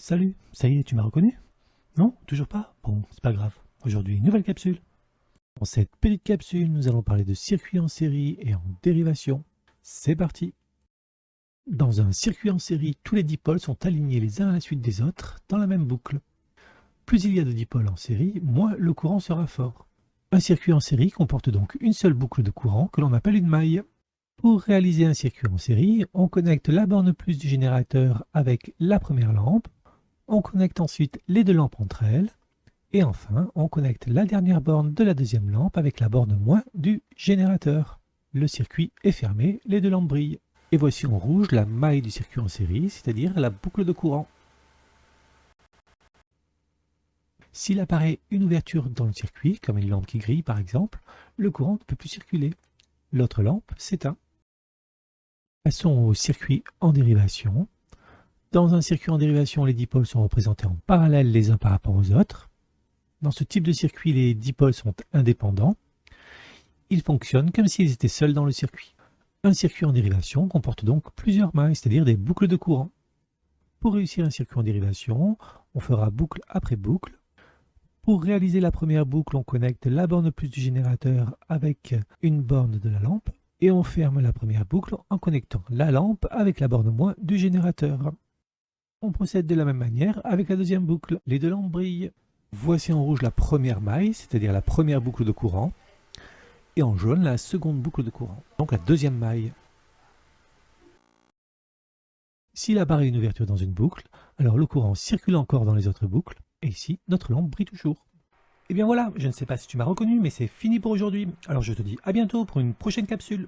Salut, ça y est, tu m'as reconnu? Non, toujours pas? Bon, c'est pas grave. Aujourd'hui, nouvelle capsule. Dans cette petite capsule, nous allons parler de circuits en série et en dérivation. C'est parti! Dans un circuit en série, tous les dipôles sont alignés les uns à la suite des autres dans la même boucle. Plus il y a de dipôles en série, moins le courant sera fort. Un circuit en série comporte donc une seule boucle de courant que l'on appelle une maille. Pour réaliser un circuit en série, on connecte la borne plus du générateur avec la première lampe. On connecte ensuite les deux lampes entre elles. Et enfin, on connecte la dernière borne de la deuxième lampe avec la borne moins du générateur. Le circuit est fermé, les deux lampes brillent. Et voici en rouge la maille du circuit en série, c'est-à-dire la boucle de courant. S'il apparaît une ouverture dans le circuit, comme une lampe qui grille par exemple, le courant ne peut plus circuler. L'autre lampe s'éteint. Passons au circuit en dérivation. Dans un circuit en dérivation, les dipôles sont représentés en parallèle les uns par rapport aux autres. Dans ce type de circuit, les dipôles sont indépendants. Ils fonctionnent comme s'ils étaient seuls dans le circuit. Un circuit en dérivation comporte donc plusieurs mailles, c'est-à-dire des boucles de courant. Pour réussir un circuit en dérivation, on fera boucle après boucle. Pour réaliser la première boucle, on connecte la borne plus du générateur avec une borne de la lampe et on ferme la première boucle en connectant la lampe avec la borne moins du générateur. On procède de la même manière avec la deuxième boucle. Les deux lampes brillent. Voici en rouge la première maille, c'est-à-dire la première boucle de courant, et en jaune la seconde boucle de courant, donc la deuxième maille. S'il apparaît une ouverture dans une boucle, alors le courant circule encore dans les autres boucles, et ici, notre lampe brille toujours. Et bien voilà, je ne sais pas si tu m'as reconnu, mais c'est fini pour aujourd'hui. Alors je te dis à bientôt pour une prochaine capsule.